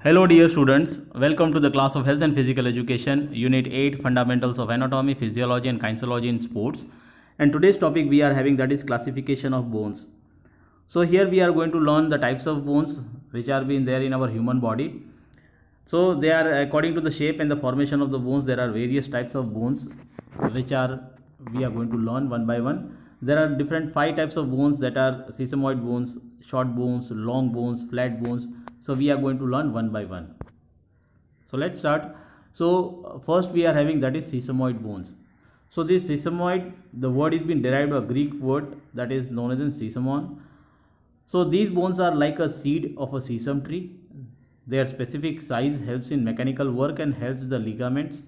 Hello dear students, welcome to the class of Health and Physical Education, Unit 8, Fundamentals of Anatomy, Physiology and Kinesiology in Sports. And today's topic we are having, that is classification of bones. So here we are going to learn the types of bones which are being there in our human body. So they are according to the shape and the formation of the bones. There are various types of bones which are we are going to learn one by one. There are different 5 types of bones, that are sesamoid bones, short bones, long bones, flat bones. So we are going to learn one by one. So let's start. So first we are having, that is sesamoid bones. So this sesamoid, the word is been derived a Greek word that is known as sesamon. So these bones are like a seed of a sesame tree. Their specific size helps in mechanical work and helps the ligaments.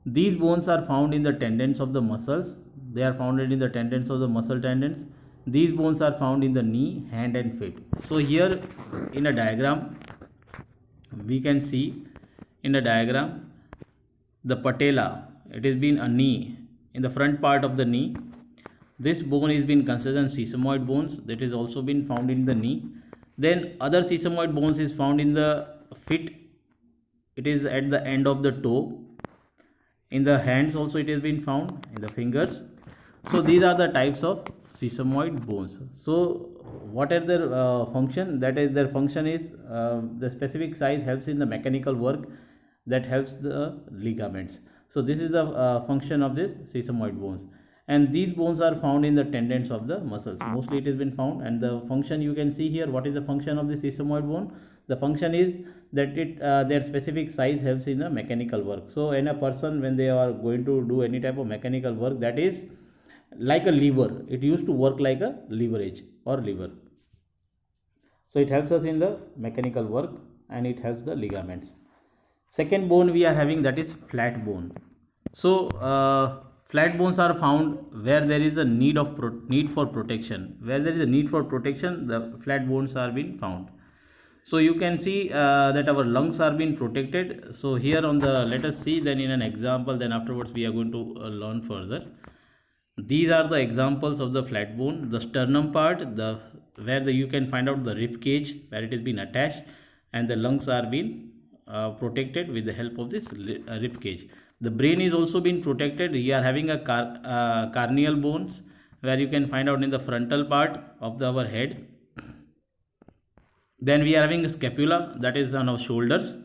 These bones are found in the tendons of the muscles. They are found in the tendons of the muscle tendons. These bones are found in the knee, hand and feet. So here in a diagram, we can see in a diagram the patella. It has been a knee. In the front part of the knee, this bone is been considered sesamoid bones. That is also been found in the knee. Then other sesamoid bones is found in the feet. It is at the end of the toe. In the hands also it has been found, in the fingers. So these are the types of sesamoid bones. So what are their function? That is, their function is the specific size helps in the mechanical work that helps the ligaments. So this is the function of this sesamoid bones, and these bones are found in the tendons of the muscles. Mostly it has been found, and the function you can see here. What is the function of the sesamoid bone? The function is that it their specific size helps in the mechanical work. So in a person, when they are going to do any type of mechanical work, that is like a lever, it used to work like a leverage or lever. So it helps us in the mechanical work and it helps the ligaments. Second bone we are having, that is flat bone. So flat bones are found where there is a need for protection. Where there is a need for protection, the flat bones are being found. So you can see that our lungs are being protected. So here on the, let us see then in an example, then afterwards we are going to learn further. These are the examples of the flat bone. The sternum part, where you can find out the rib cage where it has been attached, and the lungs are being protected with the help of this rib cage. The brain is also being protected. We are having a carneal bones where you can find out in the frontal part of our head. Then we are having a scapula, that is on our shoulders.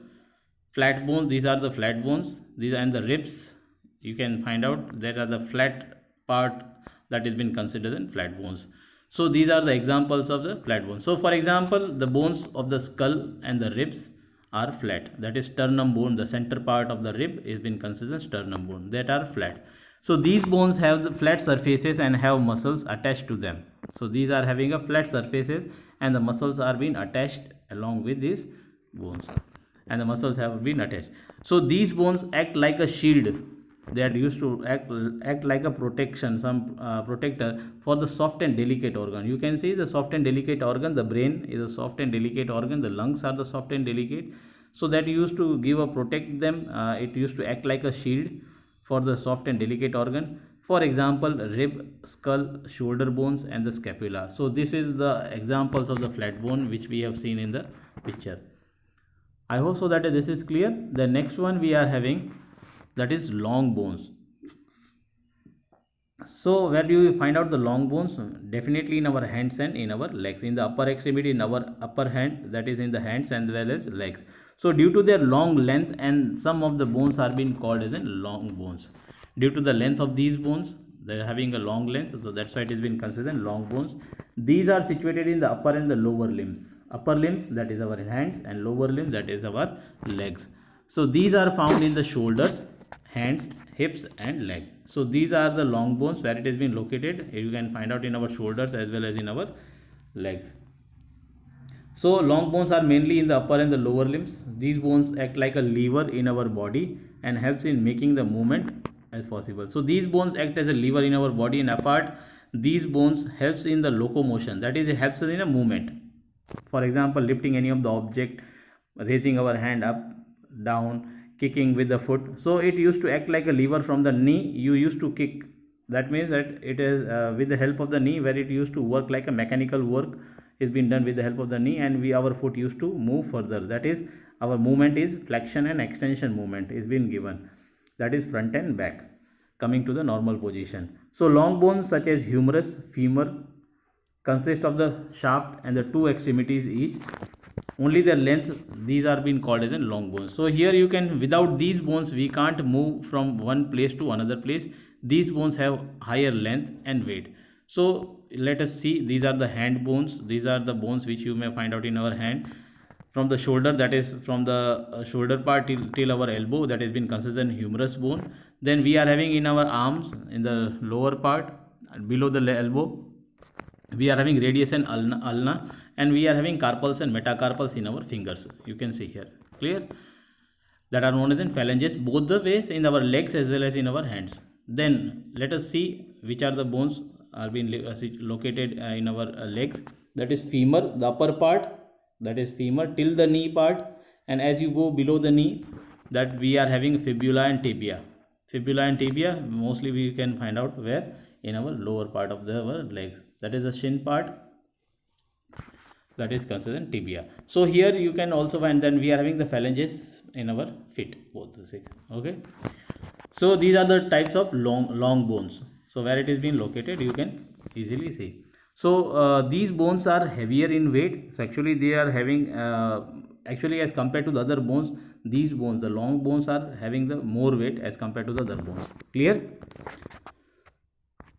Flat bones, these are the flat bones. These are in the ribs. You can find out there are the flat part that has been considered in flat bones. So these are the examples of the flat bones. So for example, the bones of the skull and the ribs are flat. That is sternum bone. The center part of the rib is been considered sternum bone. That are flat. So these bones have the flat surfaces and have muscles attached to them. So these are having a flat surfaces and the muscles are being attached along with these bones, and the muscles have been attached. So these bones act like a shield. They are used to act like a protection, some protector for the soft and delicate organ. You can see the soft and delicate organ. The brain is a soft and delicate organ. The lungs are the soft and delicate. So that used to give a protect them. It used to act like a shield for the soft and delicate organ. For example, rib, skull, shoulder bones and the scapula. So this is the examples of the flat bone which we have seen in the picture. I hope so that this is clear. The next one we are having, that is long bones. So where do you find out the long bones? Definitely in our hands and in our legs. In the upper extremity, in our upper hand, that is in the hands and well as legs. So due to their long length, and some of the bones are being called as in long bones. Due to the length of these bones, they are having a long length, so that's why it has been considered long bones. These are situated in the upper and the lower limbs. Upper limbs, that is our hands, and lower limbs, that is our legs. So these are found in the shoulders, hands, hips and leg. So these are the long bones where it has been located. You can find out in our shoulders as well as in our legs. So long bones are mainly in the upper and the lower limbs. These bones act like a lever in our body and helps in making the movement as possible. So these bones act as a lever in our body, and apart these bones helps in the locomotion. That is, it helps us in a movement. For example, lifting any of the object, raising our hand up, down, kicking with the foot. So it used to act like a lever from the knee. You used to kick. That means that it is with the help of the knee, where it used to work like a mechanical work is being done with the help of the knee, and our foot used to move further. That is, our movement is flexion and extension movement is being given. That is front and back, coming to the normal position. So long bones such as humerus, femur consist of the shaft and the two extremities each. Only their length, these are being called as in long bones. So here you can, without these bones we can't move from one place to another place. These bones have higher length and weight. So let us see, these are the hand bones. These are the bones which you may find out in our hand. From the shoulder, that is from the shoulder part till our elbow, that has been considered humerus bone. Then we are having in our arms, in the lower part below the elbow, we are having radius and ulna, and we are having carpals and metacarpals in our fingers. You can see here, clear, that are known as in phalanges, both the ways, in our legs as well as in our hands. Then let us see which are the bones are being located in our legs. That is femur, the upper part, that is femur till the knee part, and as you go below the knee, that we are having fibula and tibia. Fibula and tibia mostly we can find out where, in our lower part of our legs. That is the shin part, that is considered tibia. So here you can also find, then we are having the phalanges in our feet, both the six. Okay, so these are the types of long bones. So where it is being located, you can easily see. So these bones are heavier in weight. So actually they are having actually, as compared to the other bones, these bones, the long bones, are having the more weight as compared to the other bones. Clear?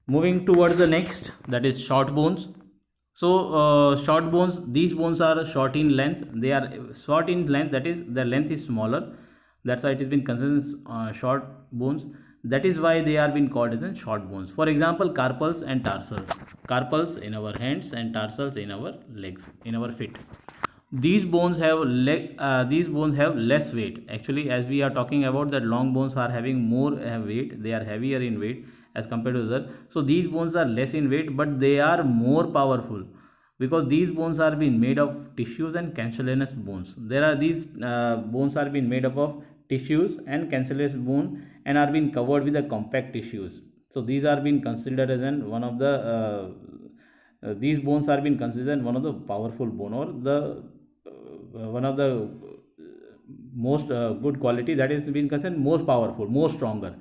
Moving towards the next, that is short bones. So short bones, these bones are short in length. They are short in length, that is, the length is smaller. That's why it has been considered short bones. That is why they are being called as short bones. For example, carpals and tarsals. Carpals in our hands and tarsals in our legs, in our feet. These bones have less weight. Actually, as we are talking about that long bones are having more weight, they are heavier in weight as compared to the other. So these bones are less in weight, but they are more powerful, because these bones are being made of tissues and cancellous bones. There are these bones are being made up of tissues and cancellous bone, and are being covered with the compact tissues. So these are being considered as one of the these bones are being considered one of the powerful bone, or the one of the most good quality, that is being considered more powerful, more stronger.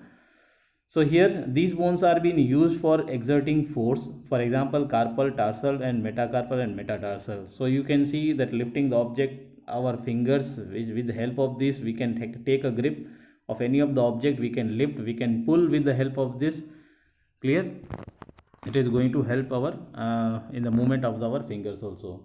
So here these bones are being used for exerting force. For example, carpal, tarsal, and metacarpal and metatarsal. So you can see that lifting the object, our fingers, with the help of this we can take a grip of any of the object, we can lift, we can pull with the help of this. Clear? It is going to help our in the movement of our fingers also.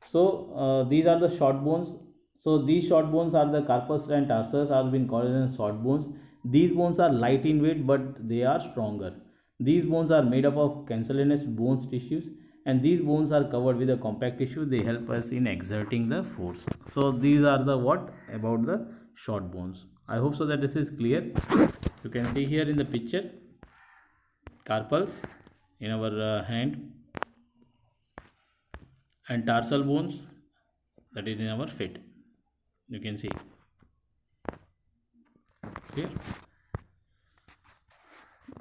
So these are the short bones. So these short bones are the carpals and tarsals, are being called as short bones. These bones are light in weight, but they are stronger. These bones are made up of cancellous bones tissues, and these bones are covered with a compact tissue. They help us in exerting the force. So these are the what about the short bones. I hope so that this is clear. You can see here in the picture, carpals in our hand, and tarsal bones, that is in our feet. You can see. Clear?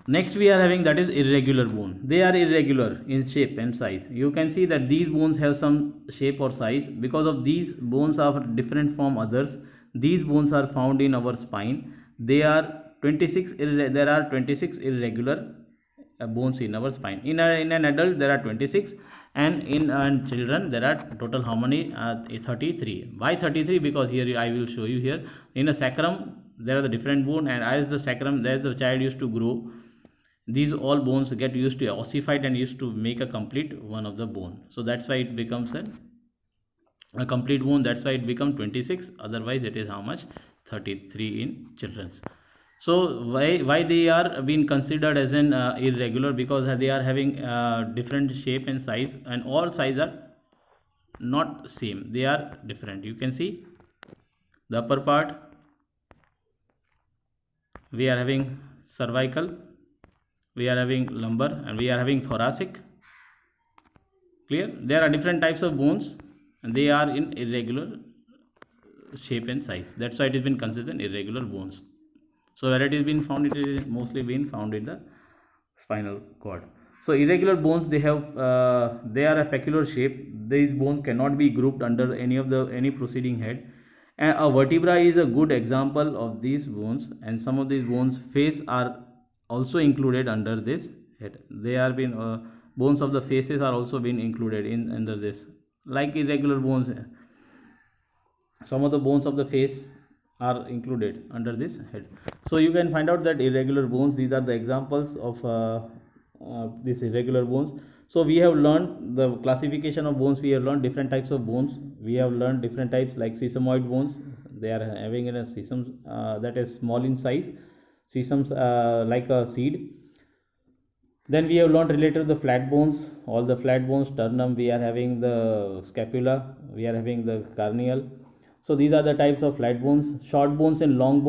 Next we are having, that is irregular bone. They are irregular in shape and size. You can see that these bones have some shape or size. Because of these bones are different from others, these bones are found in our spine. They are 26. There are 26 irregular bones in our spine. In an adult there are 26, and in children there are total how many? 33. Why 33? Because here I will show you here. In a sacrum there are the different bone, and as the sacrum, as the child used to grow, these all bones get used to ossified and used to make a complete one of the bone. So that's why it becomes a complete bone. That's why it becomes 26. Otherwise it is how much? 33 in children's. So why they are being considered as an irregular? Because they are having different shape and size, and all size are not same, they are different. You can see the upper part, we are having cervical, we are having lumbar, and we are having thoracic. Clear? There are different types of bones, and they are in irregular shape and size. That's why it has been considered irregular bones. So where it is been found, it is mostly been found in the spinal cord. So irregular bones, they are a peculiar shape. These bones cannot be grouped under any preceding head. And a vertebra is a good example of these bones, and some of these bones face are also included under this head. They are been bones of the faces are also been included in under this, like irregular bones. Some of the bones of the face are included under this head. So you can find out that irregular bones, these are the examples of these irregular bones. So we have learned the classification of bones. We have learned different types of bones. We have learned different types like sesamoid bones. They are having in a sesame that is small in size, sesames like a seed. Then we have learned related to the flat bones, all the flat bones, sternum, we are having the scapula, we are having the carnial. So these are the types of flat bones. Short bones and long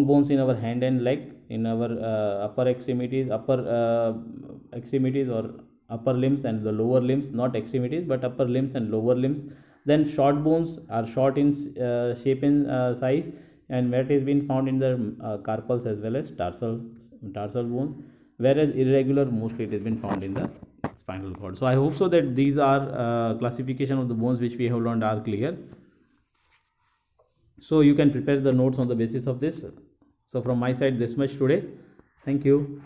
bones in our hand and leg, in our upper extremities or upper limbs and the lower limbs, not extremities but upper limbs and lower limbs. Then short bones are short in shape and size, and that is been found in the carpals as well as tarsal bones, whereas irregular mostly it has been found in the spinal cord. So I hope so that these are classification of the bones which we have learned are clear. So you can prepare the notes on the basis of this. So from my side, this much today. Thank you.